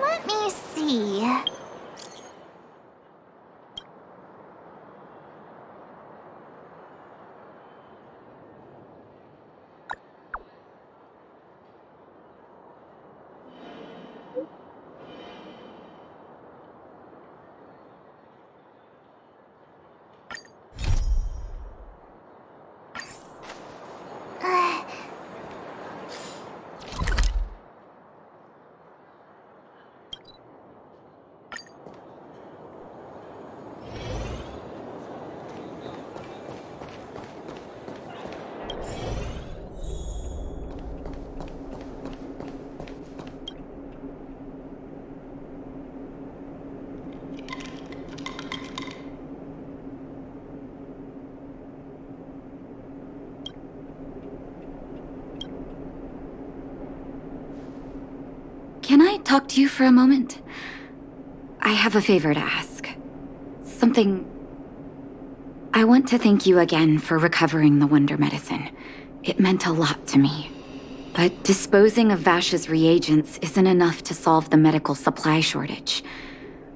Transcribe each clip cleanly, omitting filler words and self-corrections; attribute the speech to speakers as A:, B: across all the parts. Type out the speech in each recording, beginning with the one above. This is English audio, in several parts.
A: Let me see.
B: Can I talk to you for a moment? I have a favor to ask. Something... I want to thank you again for recovering the wonder medicine. It meant a lot to me. But disposing of Vache's reagents isn't enough to solve the medical supply shortage.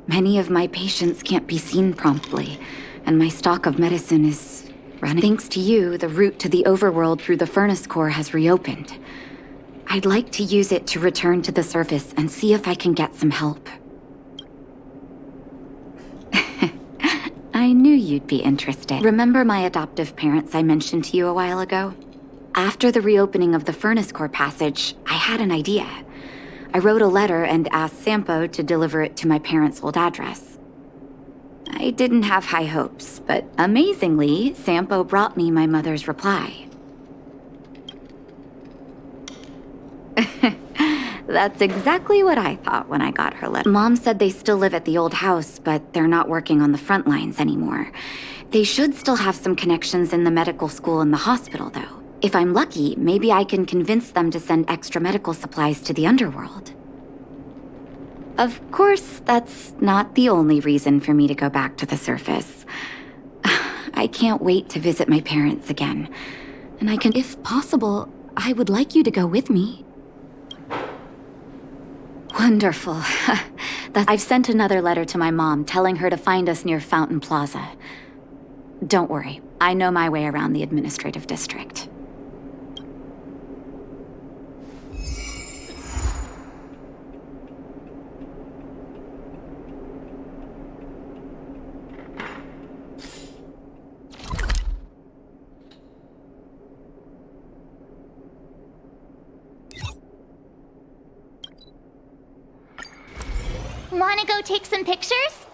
B: Many of my patients can't be seen promptly, and my stock of medicine is running. Thanks to you, the route to the Overworld through the furnace core has reopened. I'd like to use it to return to the surface and see if I can get some help. I knew you'd be interested. Remember my adoptive parents I mentioned to you a while ago? After the reopening of the furnace core passage, I had an idea. I wrote a letter and asked Sampo to deliver it to my parents' old address. I didn't have high hopes, but amazingly, Sampo brought me my mother's reply. That's exactly what I thought when I got her letter. Mom said they still live at the old house, but they're not working on the front lines anymore. They should still have some connections in the medical school and the hospital, though. If I'm lucky, maybe I can convince them to send extra medical supplies to the underworld. Of course, that's not the only reason for me to go back to the surface. I can't wait to visit my parents again. And I can, if possible, I would like you to go with me. Wonderful. I've sent another letter to my mom telling her to find us near Fountain Plaza. Don't worry, I know my way around the administrative district.
A: Wanna go take some pictures?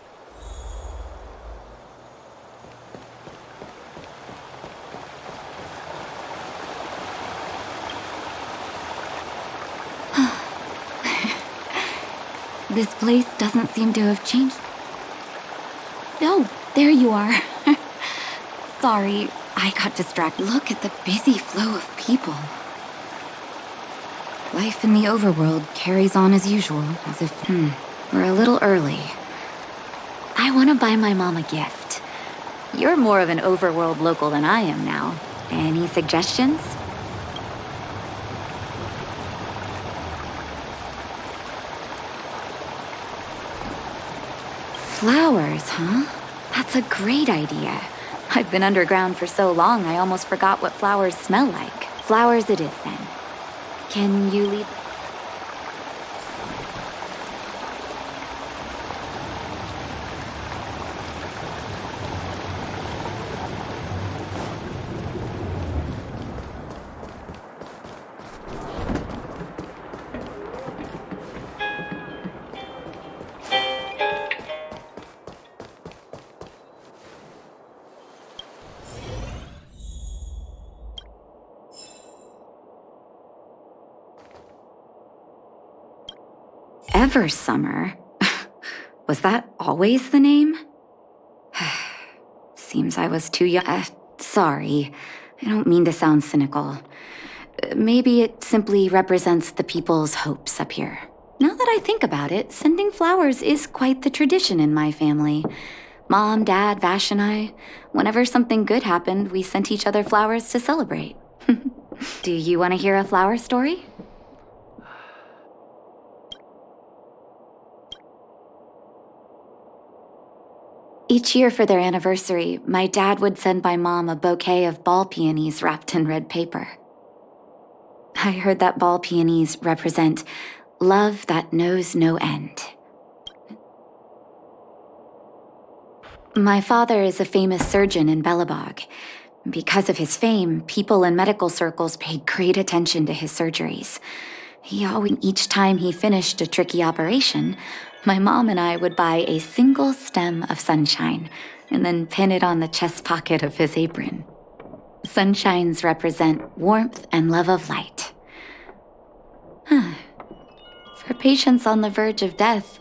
B: This place doesn't seem to have changed. Oh, there you are. Sorry, I got distracted. Look at the busy flow of people. Life in the Overworld carries on as usual, as if, we're a little early. I want to buy my mom a gift. You're more of an Overworld local than I am now. Any suggestions? Flowers, huh? That's a great idea. I've been underground for so long, I almost forgot what flowers smell like. Flowers it is, then. Can you leave? Eversummer? Was that always the name? Seems I was too young. Sorry, I don't mean to sound cynical. Maybe it simply represents the people's hopes up here. Now that I think about it, sending flowers is quite the tradition in my family. Mom, Dad, Vache, and I, whenever something good happened, we sent each other flowers to celebrate. Do you want to hear a flower story? Each year for their anniversary, my dad would send my mom a bouquet of ball peonies wrapped in red paper. I heard that ball peonies represent love that knows no end. My father is a famous surgeon in Belobog. Because of his fame, people in medical circles paid great attention to his surgeries. Each time he finished a tricky operation, my mom and I would buy a single stem of sunshine and then pin it on the chest pocket of his apron. Sunshines represent warmth and love of light. For patients on the verge of death,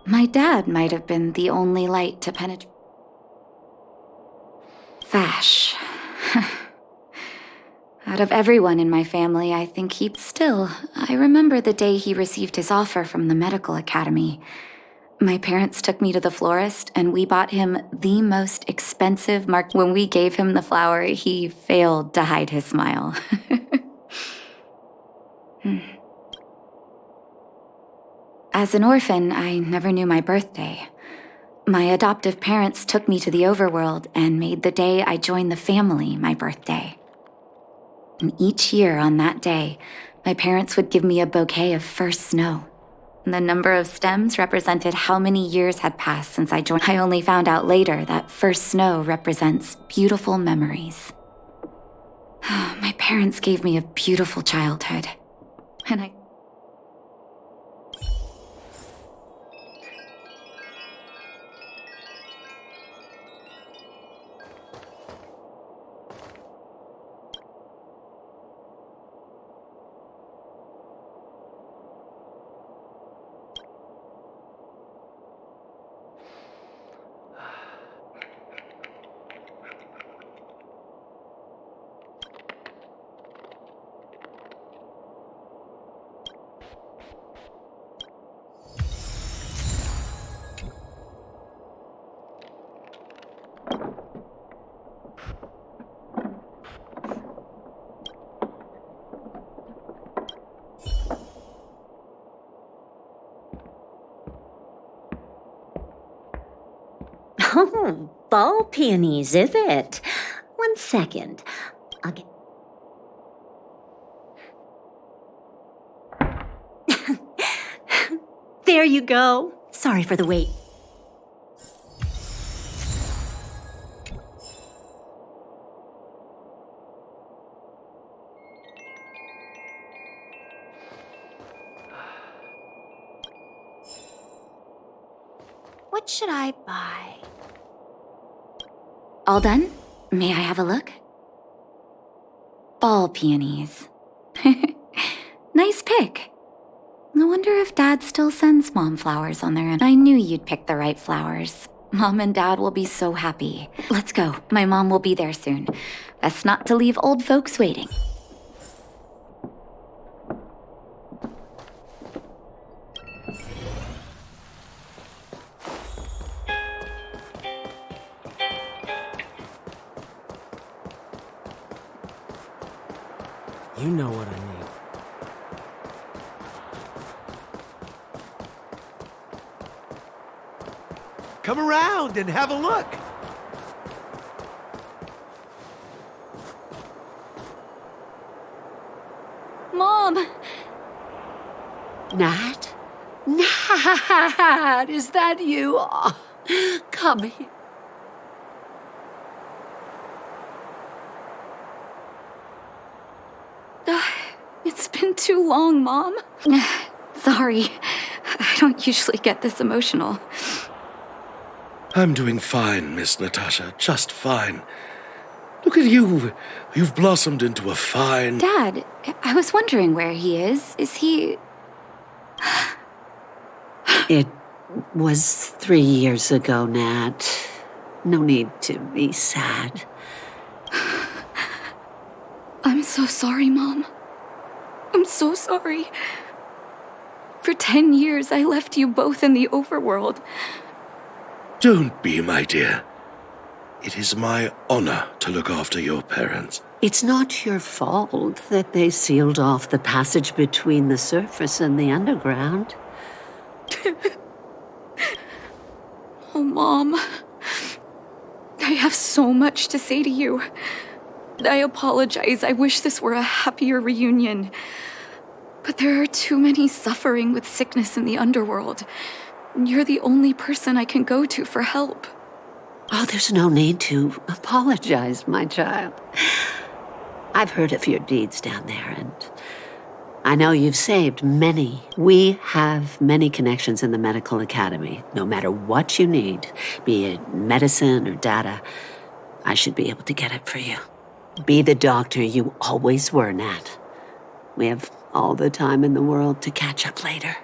B: my dad might have been the only light to penetrate. Vache. Out of everyone in my family, I think still, I remember the day he received his offer from the medical academy. My parents took me to the florist, and we bought him the most expensive mark. When we gave him the flower, he failed to hide his smile. As an orphan, I never knew my birthday. My adoptive parents took me to the Overworld and made the day I joined the family my birthday. And each year on that day, my parents would give me a bouquet of first snow. And the number of stems represented how many years had passed since I joined. I only found out later that first snow represents beautiful memories. My parents gave me a beautiful childhood. And
C: Oh, ball peonies, is it? 1 second. I'll get... There you go. Sorry for the wait.
A: What should I buy?
B: all done? May I have a look? Ball peonies. Nice pick. I wonder if Dad still sends Mom flowers on their end. I knew you'd pick the right flowers. Mom and Dad will be so happy. Let's go. My mom will be there soon. Best not to leave old folks waiting.
D: You know what I mean.
E: Come around and have a look.
B: Mom!
F: Nat? Nat, is that you? Oh, come here.
B: It's been too long, Mom. Sorry. I don't usually get this emotional.
E: I'm doing fine, Miss Natasha, just fine. Look at you. You've blossomed into a fine...
B: Dad, I was wondering where he is. Is he...
F: It was 3 years ago, Nat. No need to be sad.
B: I'm so sorry, Mom. I'm so sorry. For 10 years, I left you both in the Overworld.
E: Don't be, my dear. It is my honor to look after your parents.
F: It's not your fault that they sealed off the passage between the surface and the underground.
B: Oh, Mom. I have so much to say to you. I apologize. I wish this were a happier reunion. But there are too many suffering with sickness in the underworld. You're the only person I can go to for help.
F: Oh, there's no need to apologize, my child. I've heard of your deeds down there, and I know you've saved many. We have many connections in the medical academy. No matter what you need, be it medicine or data, I should be able to get it for you. Be the doctor you always were, Nat. We have all the time in the world to catch up later.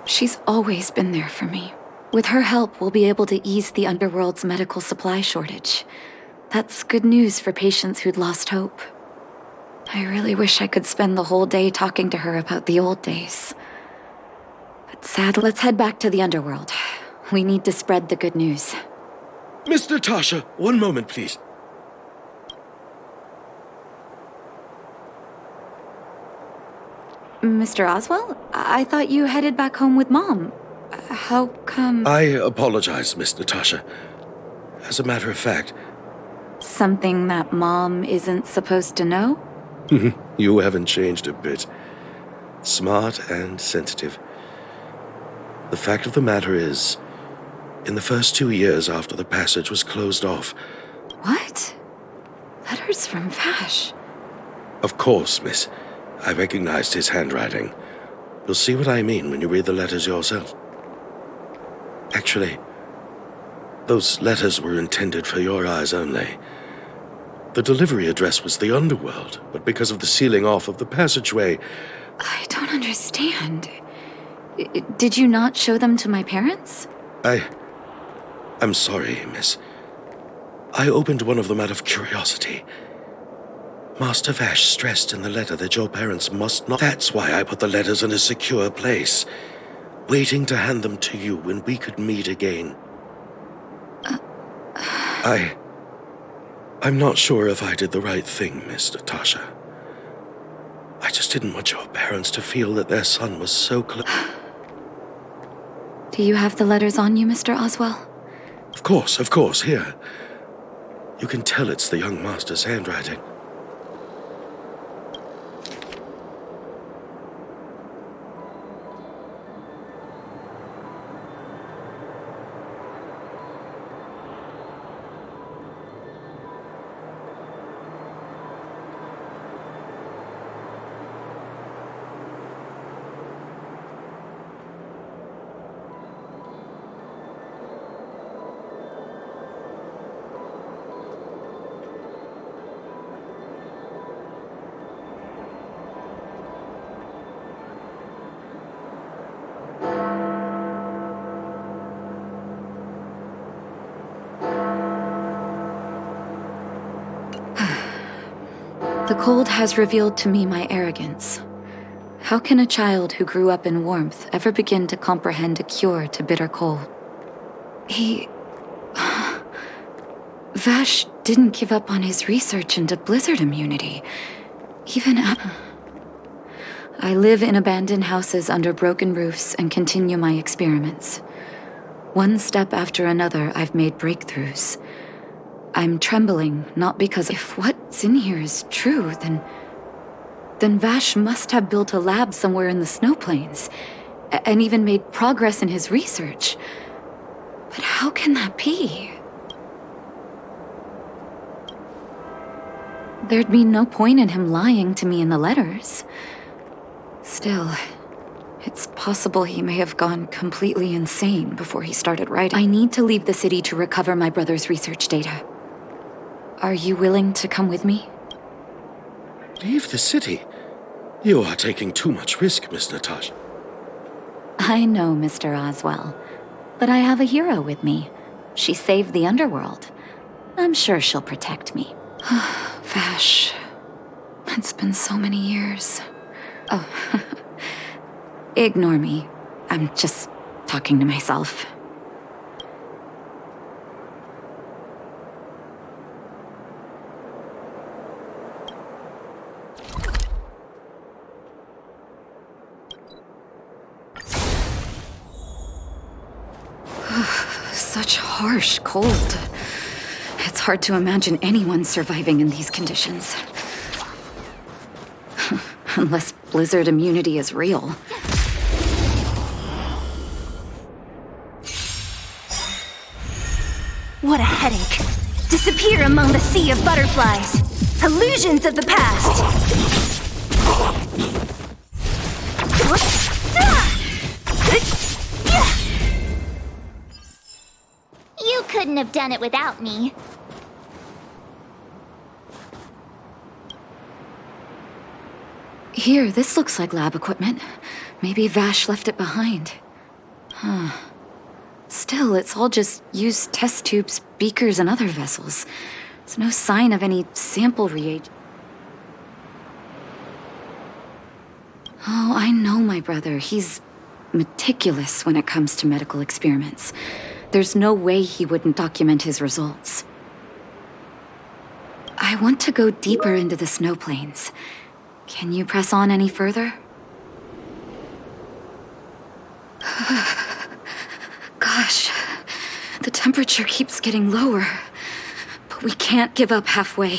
B: She's always been there for me. With her help, we'll be able to ease the underworld's medical supply shortage. That's good news for patients who'd lost hope. I really wish I could spend the whole day talking to her about the old days. But sadly, let's head back to the underworld. We need to spread the good news.
E: Miss Natasha, one moment, please.
B: Mr. Oswell? I thought you headed back home with Mom. How come...
E: I apologize, Miss Natasha. As a matter of fact...
B: Something that Mom isn't supposed to know?
E: You haven't changed a bit. Smart and sensitive. The fact of the matter is, in the first 2 years after the passage was closed off...
B: What? Letters from Vache?
E: Of course, miss. I recognized his handwriting. You'll see what I mean when you read the letters yourself. Actually, those letters were intended for your eyes only. The delivery address was the underworld, but because of the sealing off of the passageway...
B: I don't understand. Did you not show them to my parents?
E: I'm sorry, miss. I opened one of them out of curiosity. Master Vache stressed in the letter that your parents must not... That's why I put the letters in a secure place, waiting to hand them to you when we could meet again. I'm not sure if I did the right thing, Miss Natasha. I just didn't want your parents to feel that their son was so close.
B: Do you have the letters on you, Mr. Oswell?
E: Of course, here. You can tell it's the young master's handwriting.
B: The cold has revealed to me my arrogance. How can a child who grew up in warmth ever begin to comprehend a cure to bitter cold? Vache didn't give up on his research into blizzard immunity. I live in abandoned houses under broken roofs and continue my experiments. One step after another, I've made breakthroughs. I'm trembling, not because if what's in here is true, then Vache must have built a lab somewhere in the snow plains, and even made progress in his research. But how can that be? There'd be no point in him lying to me in the letters. Still, it's possible he may have gone completely insane before he started writing. I need to leave the city to recover my brother's research data. Are you willing to come with me?
E: Leave the city? You are taking too much risk, Miss Natasha.
B: I know, Mr. Oswell, but I have a hero with me. She saved the underworld. I'm sure she'll protect me. Vache, it's been so many years. Oh, ignore me. I'm just talking to myself. Such harsh cold. It's hard to imagine anyone surviving in these conditions. Unless blizzard immunity is real.
A: What a headache. Disappear among the sea of butterflies. Illusions of the past.
G: You couldn't have done it without me.
B: Here, this looks like lab equipment. Maybe Vache left it behind. Huh. Still, it's all just used test tubes, beakers, and other vessels. There's no sign of any sample reagent. Oh, I know my brother. He's meticulous when it comes to medical experiments. There's no way he wouldn't document his results. I want to go deeper into the snow plains. Can you press on any further? Gosh, the temperature keeps getting lower, but we can't give up halfway.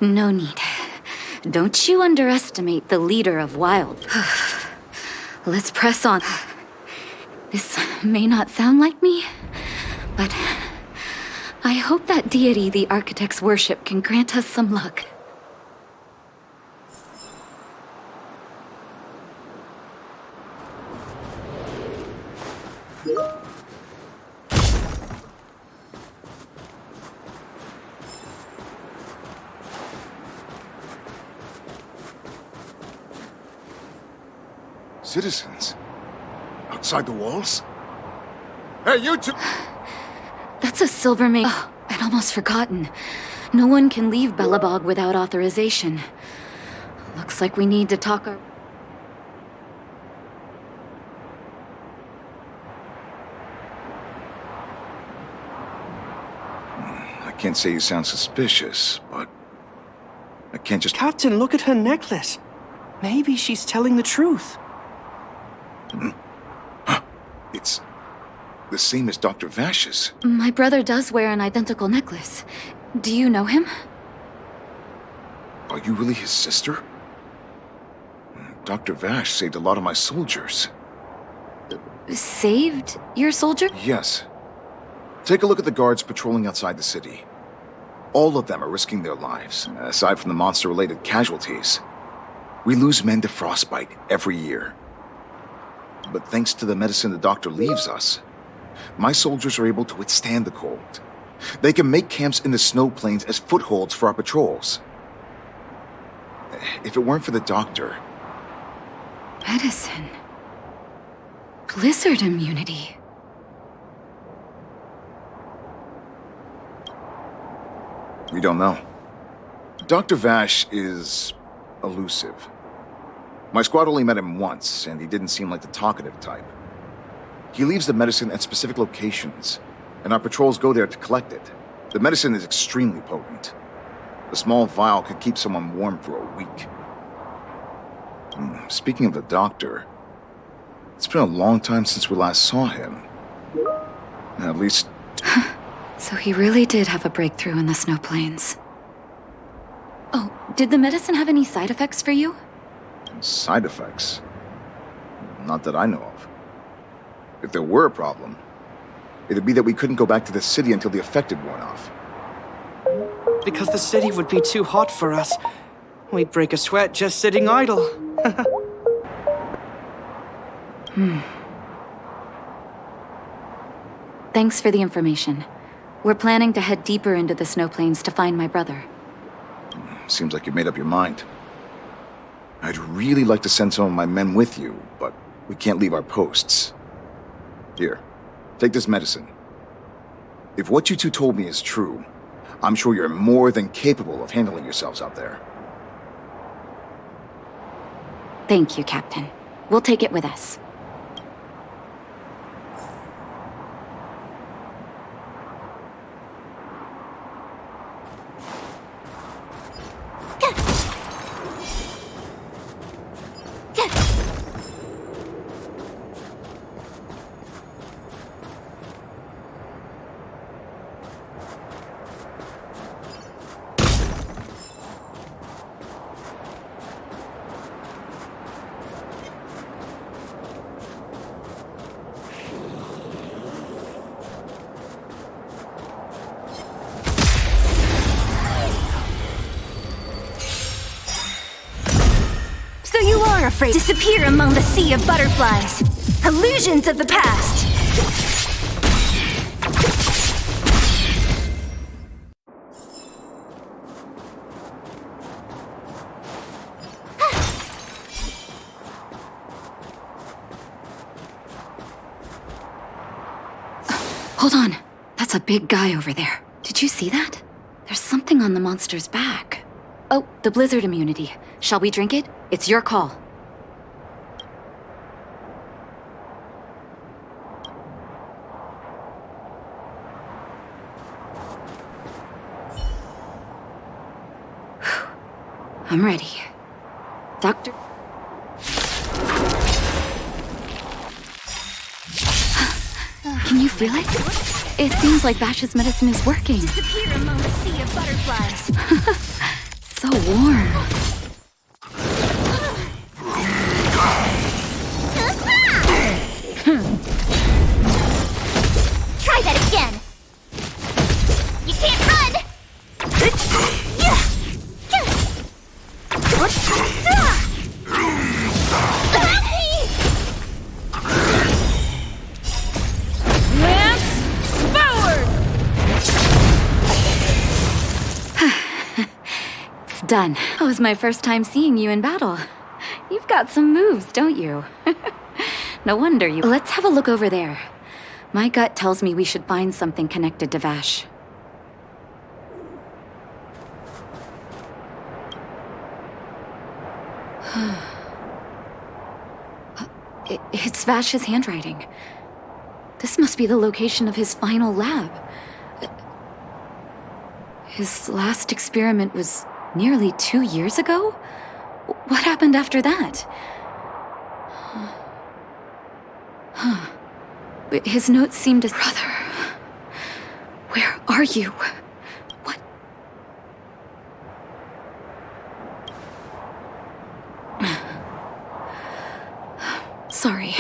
B: No need. Don't you underestimate the leader of Wild. Let's press on. This may not sound like me, but I hope that deity the architects worship can grant us some luck.
H: Citizens? Outside the walls? Hey, you two!
B: That's a Silvermane. Oh, I'd almost forgotten. No one can leave Belobog without authorization. Looks like we need to talk our...
H: I can't say you sound suspicious, but I can't just...
I: Captain, look at her necklace. Maybe she's telling the truth.
H: It's the same as Dr. Vache's.
B: My brother does wear an identical necklace. Do you know him?
H: Are you really his sister? Dr. Vache saved a lot of my soldiers.
B: Saved your soldier?
H: Yes. Take a look at the guards patrolling outside the city. All of them are risking their lives, aside from the monster-related casualties. We lose men to frostbite every year. But thanks to the medicine the doctor leaves us, my soldiers are able to withstand the cold. They can make camps in the snow plains as footholds for our patrols. If it weren't for the doctor...
B: Medicine. Blizzard immunity.
H: We don't know. Dr. Vache is elusive. My squad only met him once, and he didn't seem like the talkative type. He leaves the medicine at specific locations, and our patrols go there to collect it. The medicine is extremely potent. A small vial could keep someone warm for a week. Speaking of the doctor, it's been a long time since we last saw him. At least...
B: So he really did have a breakthrough in the snow plains. Oh, did the medicine have any side effects for you?
H: Side effects? Not that I know of. If there were a problem, it'd be that we couldn't go back to the city until the effect had worn off.
I: Because the city would be too hot for us. We'd break a sweat just sitting idle.
B: Thanks for the information. We're planning to head deeper into the snow plains to find my brother.
H: Seems like you've made up your mind. I'd really like to send some of my men with you, but we can't leave our posts. Here, take this medicine. If what you two told me is true, I'm sure you're more than capable of handling yourselves out there.
B: Thank you, Captain. We'll take it with us.
A: So you are afraid to disappear among the sea of butterflies. Illusions of the past.
B: Hold on. That's a big guy over there. Did you see that? There's something on the monster's back. Oh, the blizzard immunity. Shall we drink it? It's your call. I'm ready. Doctor... Can you feel it? It seems like Vache's medicine is working.
A: Disappear among the sea of butterflies.
B: So warm.
G: Try that again. You can't run.
B: Done. That was my first time seeing you in battle. You've got some moves, don't you? No wonder you... Let's have a look over there. My gut tells me we should find something connected to Vache. It's Vache's handwriting. This must be the location of his final lab. His last experiment was nearly 2 years ago? What happened after that? His notes seemed to... Brother, where are you? What? Sorry.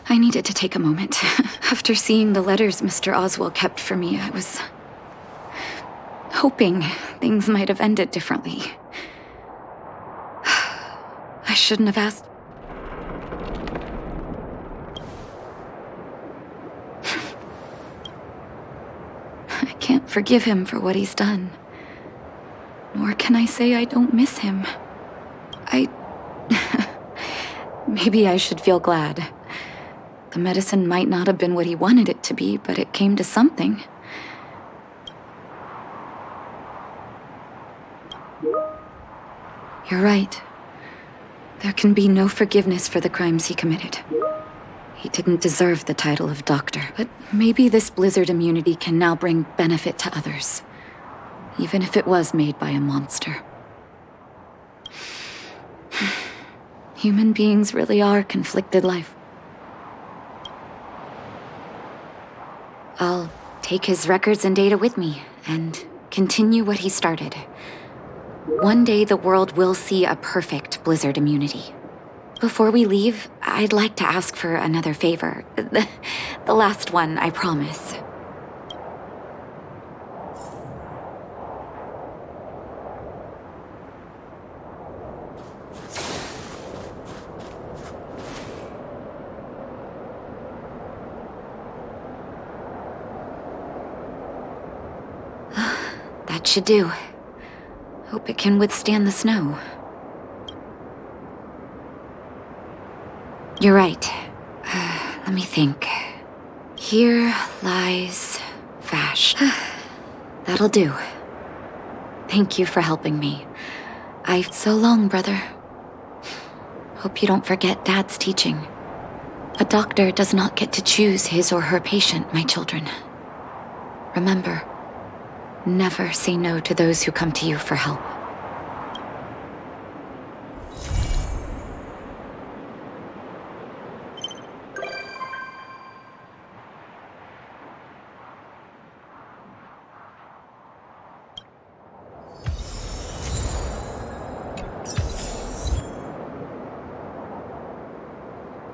B: I needed to take a moment. After seeing the letters Mr. Oswald kept for me, I was... hoping things might have ended differently. I shouldn't have asked. I can't forgive him for what he's done. Nor can I say I don't miss him. Maybe I should feel glad. The medicine might not have been what he wanted it to be, but it came to something. You're right. There can be no forgiveness for the crimes he committed. He didn't deserve the title of doctor, but maybe this blizzard immunity can now bring benefit to others, even if it was made by a monster. Human beings really are conflicted life. I'll take his records and data with me and continue what he started. One day the world will see a perfect blizzard immunity. Before we leave, I'd like to ask for another favor. The last one, I promise. That should do. Hope it can withstand the snow. You're right. Let me think. Here lies Vache. That'll do. Thank you for helping me. So long, brother. Hope you don't forget Dad's teaching. A doctor does not get to choose his or her patient, my children. Remember, never say no to those who come to you for help.